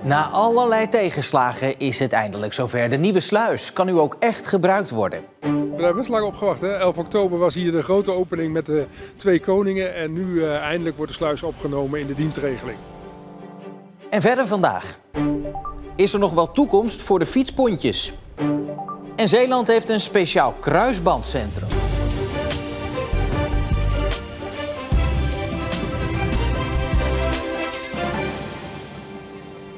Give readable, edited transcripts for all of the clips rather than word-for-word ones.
Na allerlei tegenslagen is het eindelijk zover. De nieuwe sluis kan nu ook echt gebruikt worden. We hebben daar best lang op gewacht. Hè? 11 oktober was hier de grote opening met de 2 koningen. En nu eindelijk wordt de sluis opgenomen in de dienstregeling. En verder vandaag. Is er nog wel toekomst voor de fietspontjes? En Zeeland heeft een speciaal kruisbandcentrum.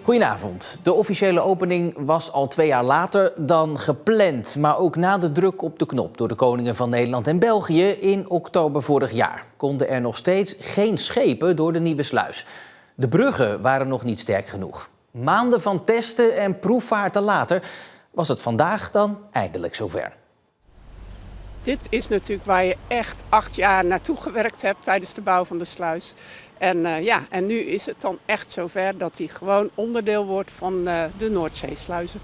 Goedenavond. De officiële opening was al 2 jaar later dan gepland. Maar ook na de druk op de knop door de koningen van Nederland en België in oktober vorig jaar konden er nog steeds geen schepen door de nieuwe sluis. De bruggen waren nog niet sterk genoeg. Maanden van testen en proefvaarten later was het vandaag dan eindelijk zover. Dit is natuurlijk waar je echt 8 jaar naartoe gewerkt hebt tijdens de bouw van de sluis. En nu is het dan echt zover dat die gewoon onderdeel wordt van de Noordzeesluizen.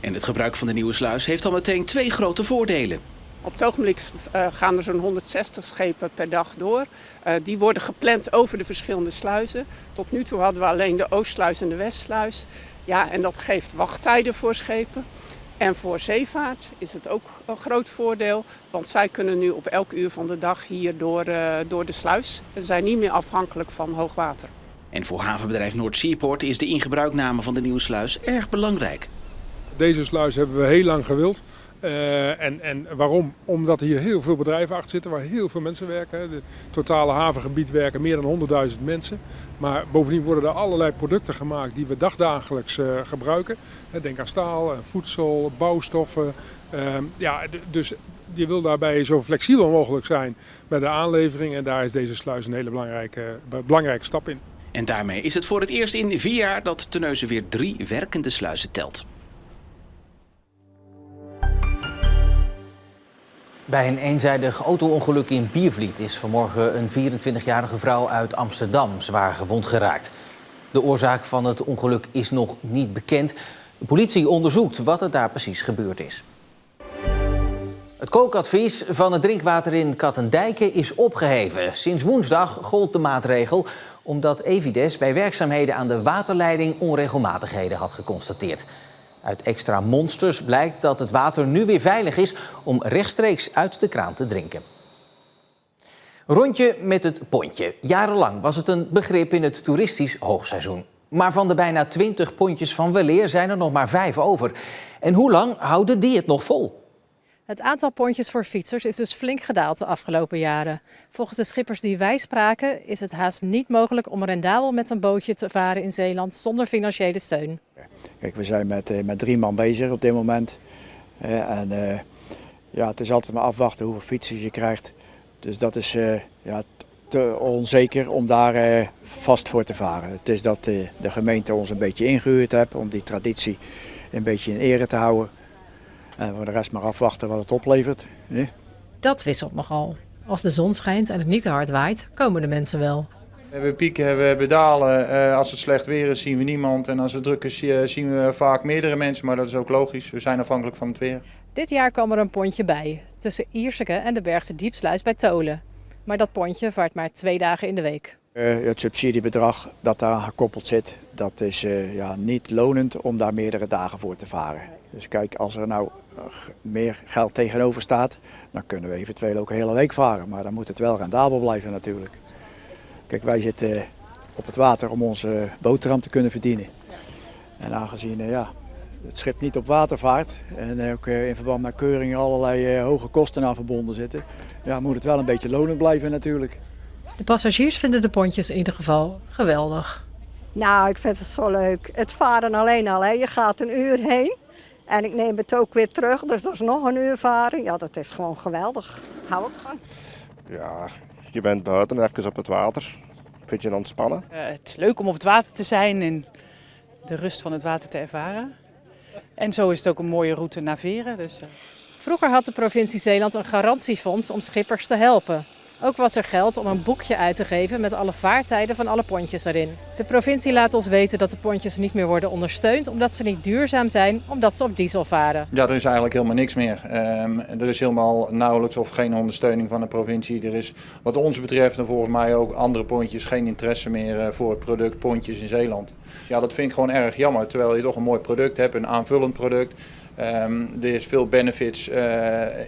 En het gebruik van de nieuwe sluis heeft al meteen 2 grote voordelen. Op het ogenblik gaan er zo'n 160 schepen per dag door. Die worden gepland over de verschillende sluizen. Tot nu toe hadden we alleen de Oostsluis en de Westsluis. Ja, en dat geeft wachttijden voor schepen. En voor zeevaart is het ook een groot voordeel, want zij kunnen nu op elk uur van de dag hier door de sluis. Ze zijn niet meer afhankelijk van hoogwater. En voor havenbedrijf Noordseaport is de ingebruikname van de nieuwe sluis erg belangrijk. Deze sluis hebben we heel lang gewild. En waarom? Omdat hier heel veel bedrijven achter zitten waar heel veel mensen werken. Het totale havengebied werken meer dan 100.000 mensen. Maar bovendien worden er allerlei producten gemaakt die we dagdagelijks gebruiken. Denk aan staal, voedsel, bouwstoffen. Dus je wil daarbij zo flexibel mogelijk zijn met de aanlevering. En daar is deze sluis een hele belangrijke stap in. En daarmee is het voor het eerst in 4 jaar dat Terneuzen weer 3 werkende sluizen telt. Bij een eenzijdig auto-ongeluk in Biervliet is vanmorgen een 24-jarige vrouw uit Amsterdam zwaar gewond geraakt. De oorzaak van het ongeluk is nog niet bekend. De politie onderzoekt wat er daar precies gebeurd is. Het kookadvies van het drinkwater in Katendijke is opgeheven. Sinds woensdag gold de maatregel omdat Evides bij werkzaamheden aan de waterleiding onregelmatigheden had geconstateerd. Uit extra monsters blijkt dat het water nu weer veilig is om rechtstreeks uit de kraan te drinken. Rondje met het pontje. Jarenlang was het een begrip in het toeristisch hoogseizoen. Maar van de bijna 20 pontjes van weleer zijn er nog maar 5 over. En hoe lang houden die het nog vol? Het aantal pontjes voor fietsers is dus flink gedaald de afgelopen jaren. Volgens de schippers die wij spraken is het haast niet mogelijk om rendabel met een bootje te varen in Zeeland zonder financiële steun. Kijk, we zijn met 3 man bezig op dit moment. Het is altijd maar afwachten hoeveel fietsers je krijgt. Dus dat is te onzeker om daar vast voor te varen. Het is dat de gemeente ons een beetje ingehuurd heeft om die traditie een beetje in ere te houden. En voor de rest maar afwachten wat het oplevert. Dat wisselt nogal. Als de zon schijnt en het niet te hard waait, komen de mensen wel. We pieken, we hebben dalen. Als het slecht weer is, zien we niemand. En als het druk is, zien we vaak meerdere mensen. Maar dat is ook logisch. We zijn afhankelijk van het weer. Dit jaar kwam er een pontje bij, tussen Ierseke en de Bergse Diepsluis bij Tolen. Maar dat pontje vaart maar 2 dagen in de week. Het subsidiebedrag dat daar gekoppeld zit, dat is niet lonend om daar meerdere dagen voor te varen. Dus kijk, als er nou meer geld tegenover staat, dan kunnen we eventueel ook een hele week varen. Maar dan moet het wel rendabel blijven natuurlijk. Kijk, wij zitten op het water om onze boterham te kunnen verdienen. En aangezien het schip niet op water vaart en ook in verband met keuringen allerlei hoge kosten aan verbonden zitten, moet het wel een beetje lonend blijven natuurlijk. De passagiers vinden de pontjes in ieder geval geweldig. Nou, ik vind het zo leuk. Het varen alleen al, hè. Je gaat 1 uur heen en ik neem het ook weer terug, dus dat is nog 1 uur varen. Ja, dat is gewoon geweldig. Hou ik van. Ja, je bent buiten even op het water. Vind je het ontspannen? Het is leuk om op het water te zijn en de rust van het water te ervaren. En zo is het ook een mooie route navigeren. Dus, Vroeger had de provincie Zeeland een garantiefonds om schippers te helpen. Ook was er geld om een boekje uit te geven met alle vaartijden van alle pontjes erin. De provincie laat ons weten dat de pontjes niet meer worden ondersteund omdat ze niet duurzaam zijn, omdat ze op diesel varen. Ja, er is eigenlijk helemaal niks meer. Er is helemaal nauwelijks of geen ondersteuning van de provincie. Er is wat ons betreft en volgens mij ook andere pontjes geen interesse meer voor het product pontjes in Zeeland. Ja, dat vind ik gewoon erg jammer, terwijl je toch een mooi product hebt, een aanvullend product. Er is veel benefits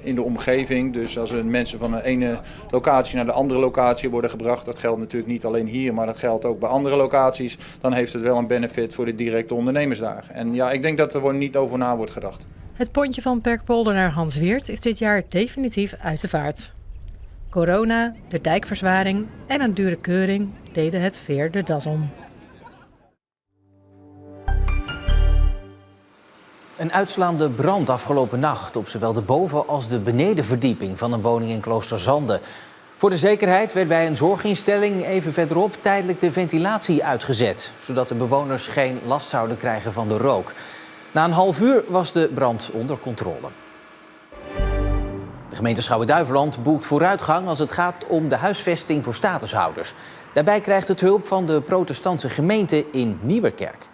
in de omgeving, dus als er mensen van de ene locatie naar de andere locatie worden gebracht, dat geldt natuurlijk niet alleen hier, maar dat geldt ook bij andere locaties, dan heeft het wel een benefit voor de directe ondernemers daar. En ja, ik denk dat er niet over na wordt gedacht. Het pontje van Perkpolder naar Hansweert is dit jaar definitief uit de vaart. Corona, de dijkverzwaring en een dure keuring deden het veer de das om. Een uitslaande brand afgelopen nacht op zowel de boven- als de benedenverdieping van een woning in Kloosterzande. Voor de zekerheid werd bij een zorginstelling even verderop tijdelijk de ventilatie uitgezet, zodat de bewoners geen last zouden krijgen van de rook. Na een half uur was de brand onder controle. De gemeente Schouwen-Duiveland boekt vooruitgang als het gaat om de huisvesting voor statushouders. Daarbij krijgt het hulp van de protestantse gemeente in Nieuwerkerk.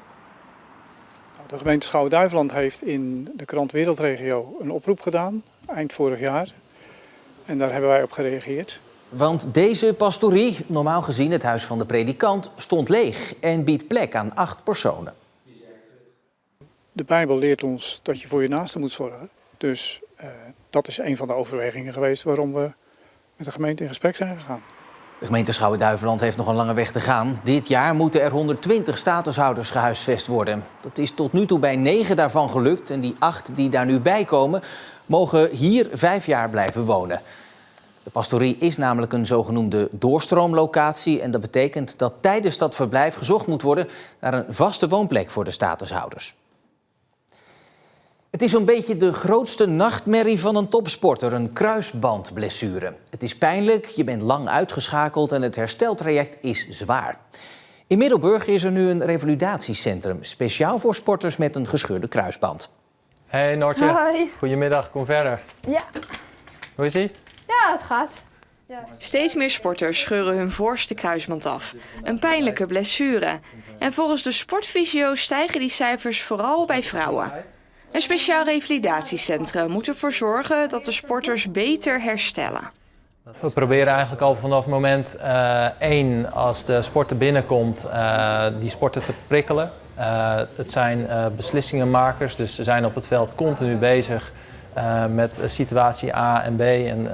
De gemeente Schouwen-Duiveland heeft in de krant Wereldregio een oproep gedaan, eind vorig jaar. En daar hebben wij op gereageerd. Want deze pastorie, normaal gezien het huis van de predikant, stond leeg en biedt plek aan 8 personen. De Bijbel leert ons dat je voor je naaste moet zorgen. Dus dat is een van de overwegingen geweest waarom we met de gemeente in gesprek zijn gegaan. De gemeente Schouwen-Duiveland heeft nog een lange weg te gaan. Dit jaar moeten er 120 statushouders gehuisvest worden. Dat is tot nu toe bij 9 daarvan gelukt. En die 8 die daar nu bij komen, mogen hier 5 jaar blijven wonen. De pastorie is namelijk een zogenoemde doorstroomlocatie. En dat betekent dat tijdens dat verblijf gezocht moet worden naar een vaste woonplek voor de statushouders. Het is zo'n beetje de grootste nachtmerrie van een topsporter, een kruisbandblessure. Het is pijnlijk, je bent lang uitgeschakeld en het hersteltraject is zwaar. In Middelburg is er nu een revalidatiecentrum, speciaal voor sporters met een gescheurde kruisband. Hey Noortje, Hoi. Goedemiddag, kom verder. Ja. Hoe is ie? Ja, het gaat. Ja. Steeds meer sporters scheuren hun voorste kruisband af. Een pijnlijke blessure. En volgens de sportfysio stijgen die cijfers vooral bij vrouwen. Een speciaal revalidatiecentrum moet ervoor zorgen dat de sporters beter herstellen. We proberen eigenlijk al vanaf moment 1, als de sporter binnenkomt, die sporter te prikkelen. Het zijn beslissingenmakers, dus ze zijn op het veld continu bezig met situatie A en B. En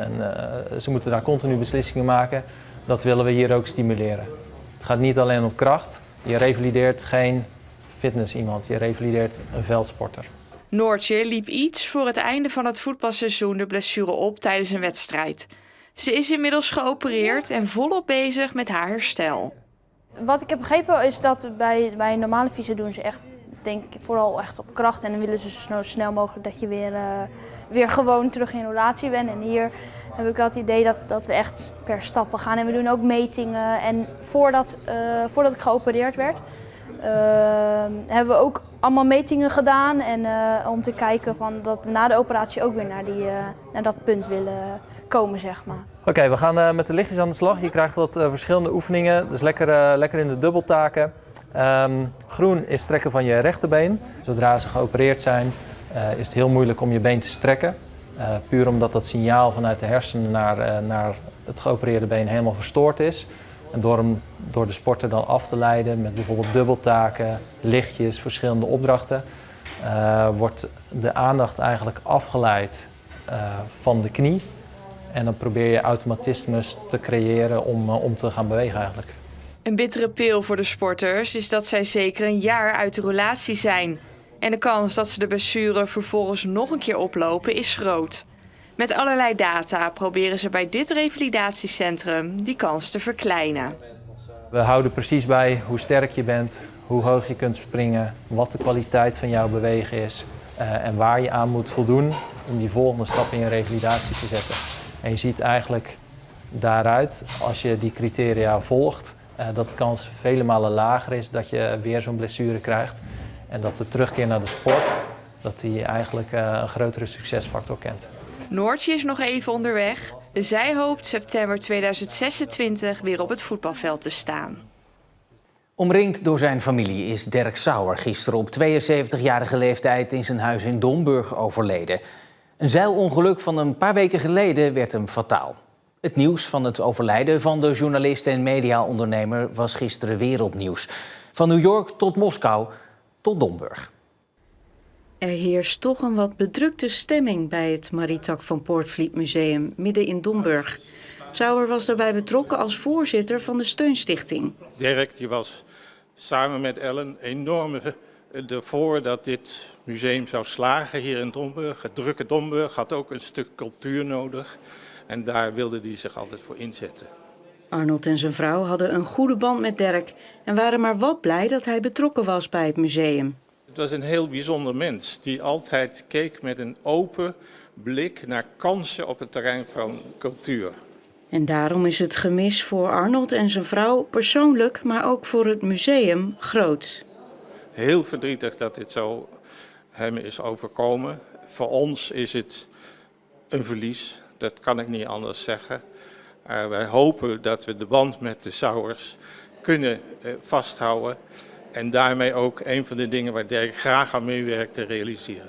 ze moeten daar continu beslissingen maken. Dat willen we hier ook stimuleren. Het gaat niet alleen om kracht. Je revalideert geen fitness iemand, je revalideert een veldsporter. Noortje liep iets voor het einde van het voetbalseizoen de blessure op tijdens een wedstrijd. Ze is inmiddels geopereerd en volop bezig met haar herstel. Wat ik heb begrepen is dat bij normale fysio doen ze echt, denk ik, vooral echt op kracht. En dan willen ze zo snel mogelijk dat je weer gewoon terug in relatie bent. En hier heb ik wel het idee dat we echt per stappen gaan. En we doen ook metingen. En voordat ik geopereerd werd, hebben we ook allemaal metingen gedaan. En om te kijken dat we na de operatie ook weer naar dat punt willen komen, zeg maar. Oké, we gaan met de lichtjes aan de slag. Je krijgt wat verschillende oefeningen, dus lekker in de dubbeltaken. Groen is strekken van je rechterbeen. Zodra ze geopereerd zijn, is het heel moeilijk om je been te strekken. Puur omdat dat signaal vanuit de hersenen naar het geopereerde been helemaal verstoord is. En door de sporter dan af te leiden met bijvoorbeeld dubbeltaken, lichtjes, verschillende opdrachten, wordt de aandacht eigenlijk afgeleid van de knie. En dan probeer je automatismes te creëren om te gaan bewegen eigenlijk. Een bittere pil voor de sporters is dat zij zeker een jaar uit de relatie zijn. En de kans dat ze de blessure vervolgens nog een keer oplopen is groot. Met allerlei data proberen ze bij dit revalidatiecentrum die kans te verkleinen. We houden precies bij hoe sterk je bent, hoe hoog je kunt springen, wat de kwaliteit van jouw bewegen is en waar je aan moet voldoen om die volgende stap in je revalidatie te zetten. En je ziet eigenlijk daaruit, als je die criteria volgt, dat de kans vele malen lager is dat je weer zo'n blessure krijgt. En dat de terugkeer naar de sport, dat die eigenlijk een grotere succesfactor kent. Noortje is nog even onderweg. Zij hoopt september 2026 weer op het voetbalveld te staan. Omringd door zijn familie is Derk Sauer gisteren op 72-jarige leeftijd in zijn huis in Domburg overleden. Een zeilongeluk van een paar weken geleden werd hem fataal. Het nieuws van het overlijden van de journalist en mediaondernemer was gisteren wereldnieuws. Van New York tot Moskou tot Domburg. Er heerst toch een wat bedrukte stemming bij het Maritak van Poortvliet Museum midden in Domburg. Sauer was daarbij betrokken als voorzitter van de Steunstichting. Derk die was samen met Ellen enorm ervoor dat dit museum zou slagen hier in Domburg. Het drukke Domburg had ook een stuk cultuur nodig en daar wilde hij zich altijd voor inzetten. Arnold en zijn vrouw hadden een goede band met Derk en waren maar wat blij dat hij betrokken was bij het museum. Het was een heel bijzonder mens die altijd keek met een open blik naar kansen op het terrein van cultuur. En daarom is het gemis voor Arnold en zijn vrouw persoonlijk, maar ook voor het museum groot. Heel verdrietig dat dit zo hem is overkomen. Voor ons is het een verlies, dat kan ik niet anders zeggen. Wij hopen dat we de band met de Sauers kunnen vasthouden en daarmee ook een van de dingen waar Derk graag aan meewerkt te realiseren.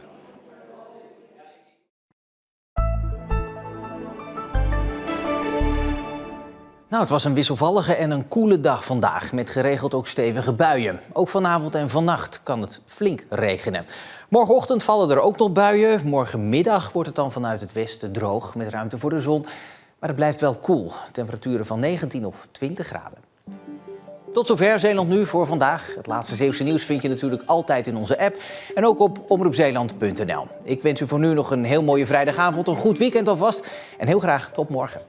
Nou, het was een wisselvallige en een koele dag vandaag, met geregeld ook stevige buien. Ook vanavond en vannacht kan het flink regenen. Morgenochtend vallen er ook nog buien. Morgenmiddag wordt het dan vanuit het westen droog, met ruimte voor de zon. Maar het blijft wel koel. Temperaturen van 19 of 20 graden. Tot zover Zeeland Nu voor vandaag. Het laatste Zeeuwse nieuws vind je natuurlijk altijd in onze app. En ook op omroepzeeland.nl. Ik wens u voor nu nog een heel mooie vrijdagavond, een goed weekend alvast. En heel graag tot morgen.